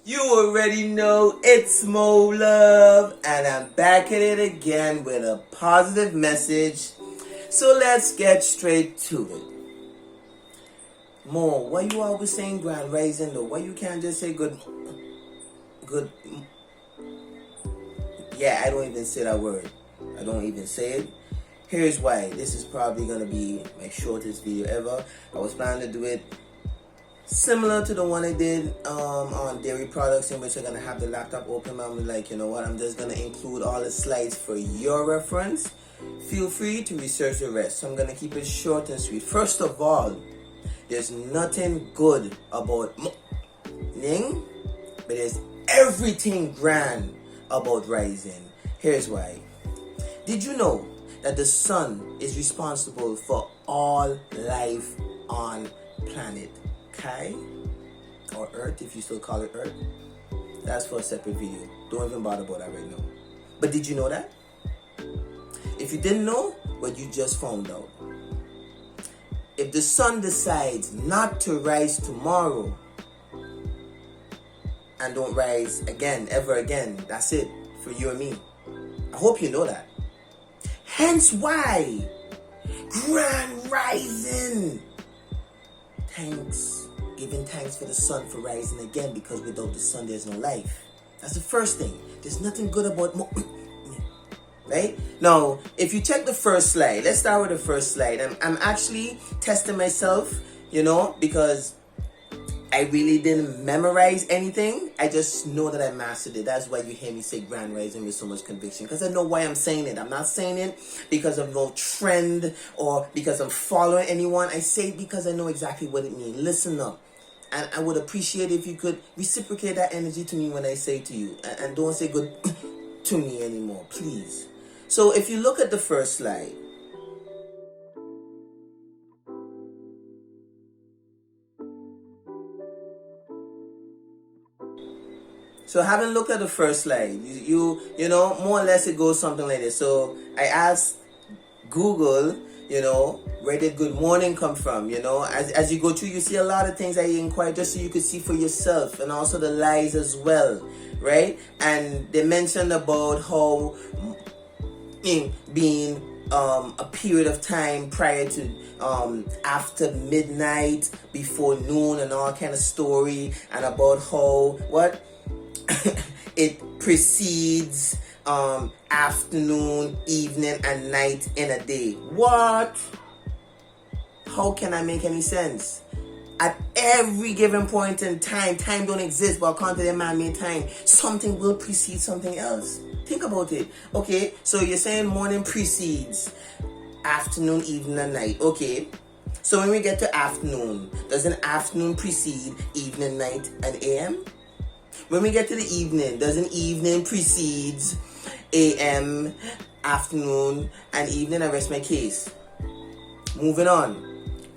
You already know it's Mo Love, and I'm back at it again with a positive message. So let's get straight to it. Mo, why you always saying grand rising though? Why you can't just say good? Yeah, I don't even say that word. I don't even say it. Here's why. This is probably gonna be my shortest video ever. I was planning to do it similar to the one I did on dairy products, in which I'm gonna have the laptop open. I'm like, you know what, I'm just gonna include all the slides for your reference. Feel free to research the rest. So I'm gonna keep it short and sweet. First of all, there's nothing good about morning, but there's everything grand about rising. Here's why. Did you know that the sun is responsible for all life on planet Kai, or Earth if you still call it Earth? That's for a separate video. Don't even bother about that right now. But did you know that? If you didn't know, well, you just found out. If the sun decides not to rise tomorrow and don't rise again, ever again, that's it for you and me. I hope you know that. Hence why grand rising. Giving thanks for the sun for rising again, because without the sun there's no life. That's the first thing. There's nothing good about right? Now, if you check the first slide, let's start with the first slide. I'm actually testing myself, because I really didn't memorize anything. I just know that I mastered it. That's why you hear me say grand rising with so much conviction, because I know why I'm saying it. I'm not saying it because of no trend or because I'm following anyone. I say it because I know exactly what it means. Listen up. And I would appreciate if you could reciprocate that energy to me when I say to you. And don't say good to me anymore, please. So if you look at the first slide, so having looked at the first slide, you know, more or less it goes something like this. So I asked Google, where did good morning come from? As you go through, you see a lot of things that you inquire just so you could see for yourself, and also the lies as well, right? And they mentioned about how being a period of time prior to after midnight, before noon, and all kind of story, and about how it precedes afternoon, evening, and night in a day. What? How can I make any sense? At every given point in time don't exist, but according to the man-made time, something will precede something else. Think about it. Okay, so you're saying morning precedes afternoon, evening, and night. Okay, so when we get to afternoon, doesn't afternoon precede evening, night, and AM? When we get to the evening, doesn't evening precedes AM, afternoon, and evening? I rest my case. Moving on.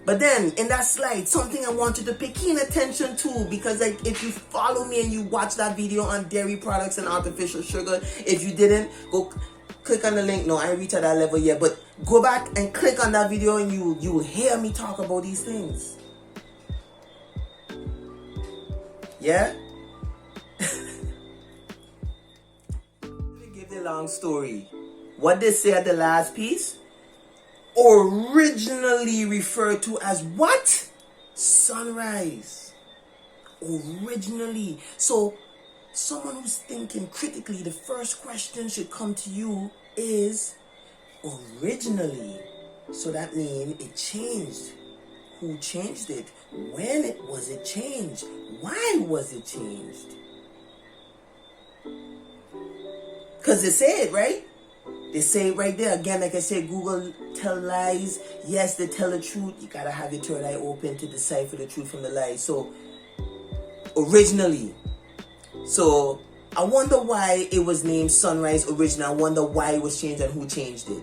But then, in that slide, something I want you to pay keen attention to, because if you follow me and you watch that video on dairy products and artificial sugar, if you didn't, go click on the link. No, I ain't reached at that level yet, but go back and click on that video and you will hear me talk about these things. Yeah? Give the long story. What they say at the last piece, originally referred to as what? Sunrise. Originally. So someone who's thinking critically, the first question should come to you is originally. So that means it changed. Who changed it? When was it changed? Why was it changed? Because they say it, right? They say it right there. Again, like I said, Google tell lies. Yes, they tell the truth. You gotta have your third eye open to decipher the truth from the lies. So, originally. So, I wonder why it was named Sunrise original. I wonder why it was changed and who changed it.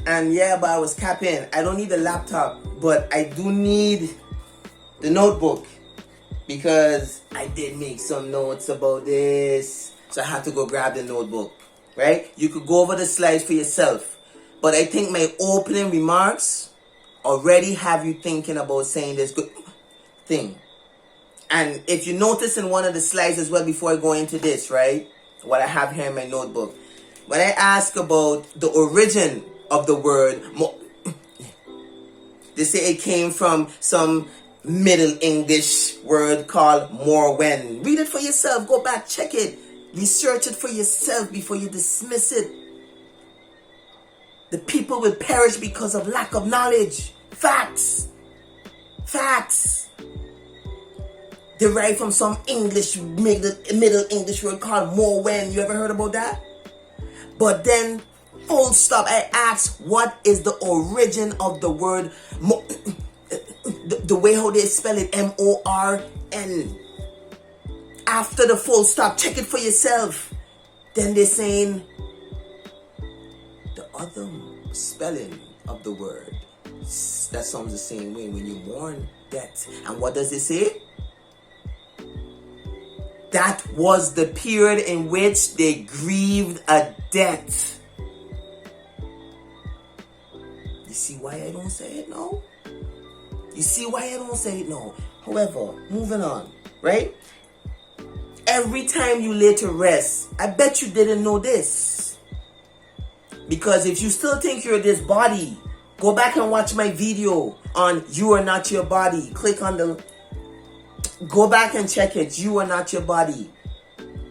And yeah, but I was capping. I don't need the laptop, but I do need the notebook because I did make some notes about this. So I had to go grab the notebook, right? You could go over the slides for yourself. But I think my opening remarks already have you thinking about saying this good thing. And if you notice in one of the slides as well, before I go into this, right, what I have here in my notebook, when I ask about the origin of the word, they say it came from some Middle English word called more when. Read it for yourself. Go back, check it. Research it for yourself before you dismiss it. The people will perish because of lack of knowledge. Facts. Facts. Derived from some Middle English word called more when. You ever heard about that? But then, full stop, I asked, what is the origin of the word, the way how they spell it, M-O-R-N. After the full stop, check it for yourself. Then they're saying, the other spelling of the word, that sounds the same way when you mourn death. And what does it say? That was the period in which they grieved a death. You see why I don't say it now? You see why I don't say it now? However, moving on, right? Every time you lay to rest, I bet you didn't know this. Because if you still think you're this body, go back and watch my video on You Are Not Your Body. Click on the... Go back and check it. You are not your body.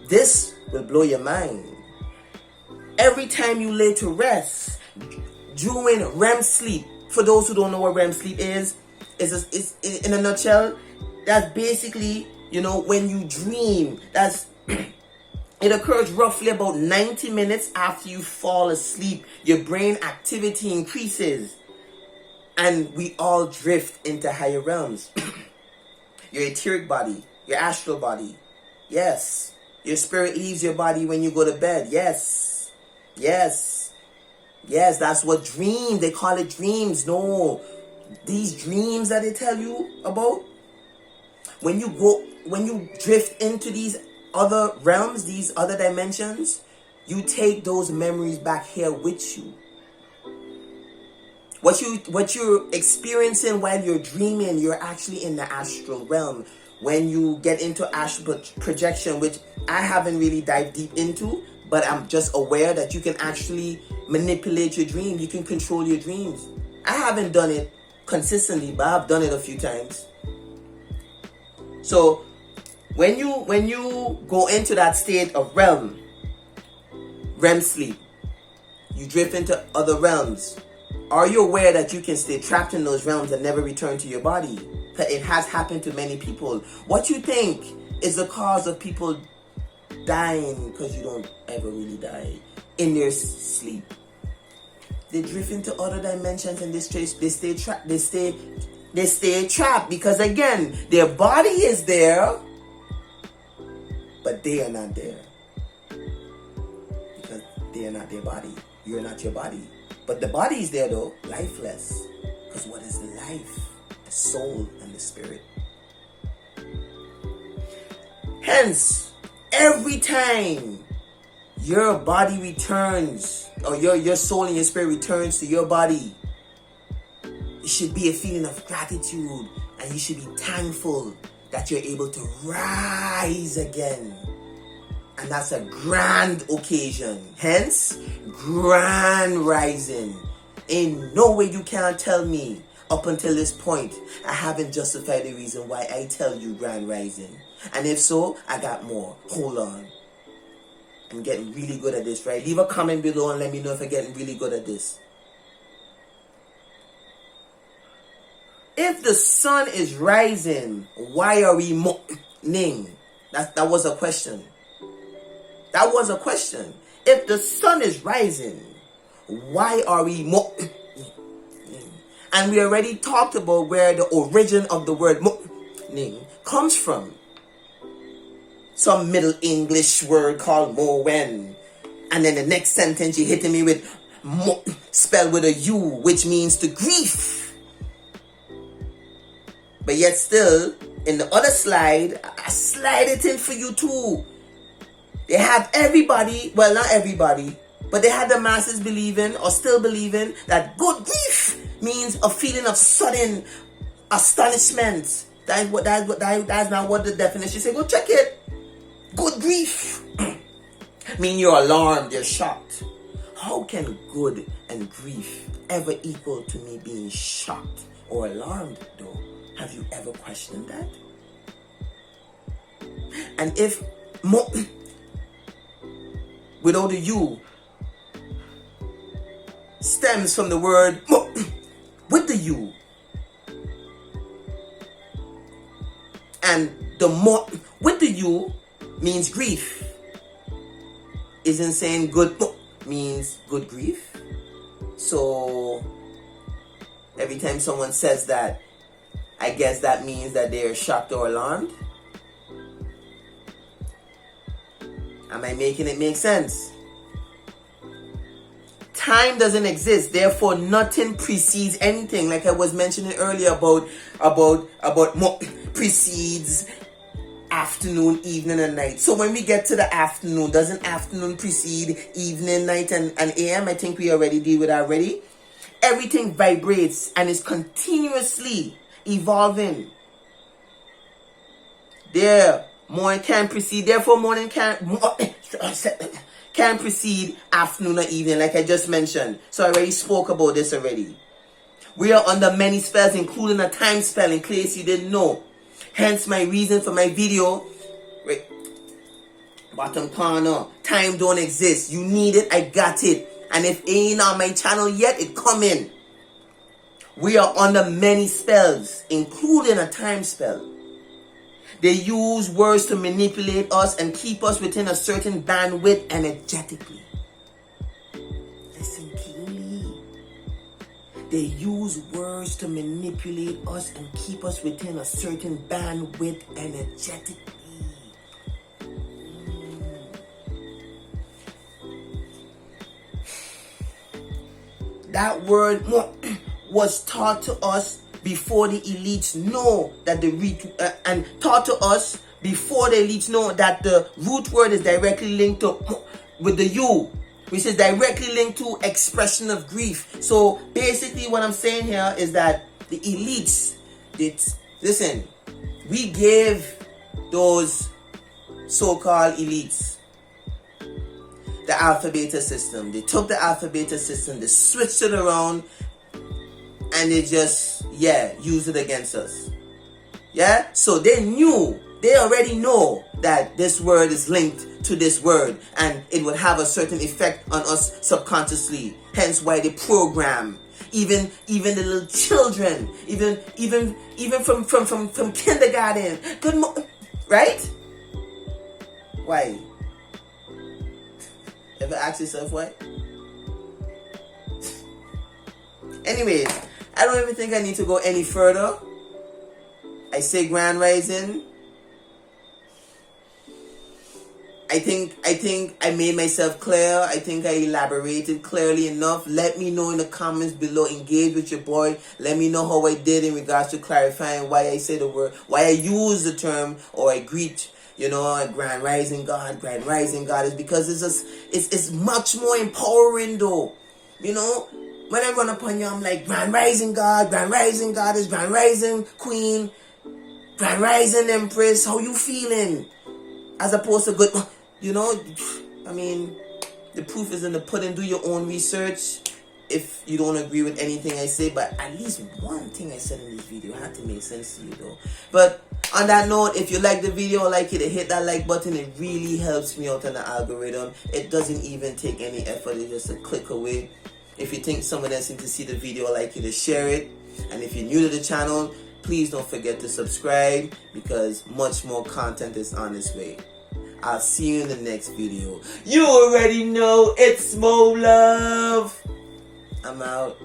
This will blow your mind. Every time you lay to rest, during REM sleep, for those who don't know what REM sleep is in a nutshell, that's basically, when you dream, it occurs roughly about 90 minutes after you fall asleep. Your brain activity increases and we all drift into higher realms. Your etheric body, your astral body. Yes. Your spirit leaves your body when you go to bed. Yes. Yes. Yes, that's what dreams, they call it dreams. No. These dreams that they tell you about, when you drift into these other realms, these other dimensions, you take those memories back here with you. What you're experiencing while you're dreaming, you're actually in the astral realm. When you get into astral projection, which I haven't really dived deep into, but I'm just aware that you can actually manipulate your dreams. You can control your dreams. I haven't done it consistently, but I've done it a few times. So when you go into that state of REM sleep, you drift into other realms. Are you aware that you can stay trapped in those realms and never return to your body? It has happened to many people. What you think is the cause of people dying, because you don't ever really die, in their sleep? They drift into other dimensions and they stay trapped because, again, their body is there, but they are not there. Because they are not their body. You're not your body. But the body is there though, lifeless. Because what is life? The soul and the spirit. Hence, every time your body returns, or your soul and your spirit returns to your body, it should be a feeling of gratitude, and you should be thankful that you're able to rise again. And that's a grand occasion. Hence, grand rising. In no way you can't tell me up until this point I haven't justified the reason why I tell you grand rising. And if so, I got more. Hold on. I'm getting really good at this, right? Leave a comment below and let me know if I'm getting really good at this. If the sun is rising, why are we mourning? That was a question. That was a question. If the sun is rising, why are we mourning? And we already talked about where the origin of the word mourning comes from. Some Middle English word called more when. And then the next sentence you're hitting me with spelled with a U, which means to grief. But yet still, in the other slide, I slide it in for you too. They have everybody, well, not everybody, but they had the masses believing or still believing that good grief means a feeling of sudden astonishment. That's not what the definition says. Go check it. Good grief mean you're alarmed, you're shocked. How can good and grief ever equal to me being shocked or alarmed though? Have you ever questioned that? And if without a U stems from the word with the U, and the more with the U means grief, isn't saying good means good grief. So every time someone says that, I guess that means that they're shocked or alarmed. Am I making it make sense? Time doesn't exist, therefore nothing precedes anything. Like I was mentioning earlier about precedes afternoon, evening, and night. So when we get to the afternoon, doesn't afternoon precede evening, night, and AM? I think we already deal with that already. Everything vibrates and is continuously evolving. There, morning can precede, therefore morning can precede afternoon or evening, like I just mentioned. So I already spoke about this already. We are under many spells, including a time spell, in case you didn't know. Hence my reason for my video. Wait. Bottom corner. Time don't exist. You need it, I got it. And if it ain't on my channel yet, it come in. We are under many spells, including a time spell. They use words to manipulate us and keep us within a certain bandwidth energetically. Listen keenly. They use words to manipulate us and keep us within a certain bandwidth energetically. That word was taught to us before the elites know that and taught to us before the elites know that the root word is directly linked to with the U, which is directly linked to expression of grief. So basically what I'm saying here is that the elites, listen, we gave those so-called elites the alpha beta system. They took the alpha beta system, they switched it around, and they just, used it against us. Yeah? So they already know that this word is linked to this word, and it would have a certain effect on us subconsciously. Hence why they program even the little children, even from kindergarten. Good morning, right? Why? Ever ask yourself why? Anyways, I don't even think I need to go any further. I say Grand Rising. I think I made myself clear. I think I elaborated clearly enough. Let me know in the comments below. Engage with your boy. Let me know how I did in regards to clarifying why I say the word, why I use the term, or I greet, Grand Rising God. Grand Rising God is because it's much more empowering though. When I run upon you, I'm like, Grand Rising God is Grand Rising Queen, Grand Rising Empress, how you feeling? As opposed to good, I mean, the proof is in the pudding. Do your own research if you don't agree with anything I say, but at least one thing I said in this video had to make sense to you though. But on that note, if you like the video, like it, hit that like button. It really helps me out on the algorithm. It doesn't even take any effort. It's just a click away. If you think someone else needs to see the video, I'd like you to share it. And if you're new to the channel, please don't forget to subscribe, because much more content is on its way. I'll see you in the next video. You already know it's Molove. I'm out.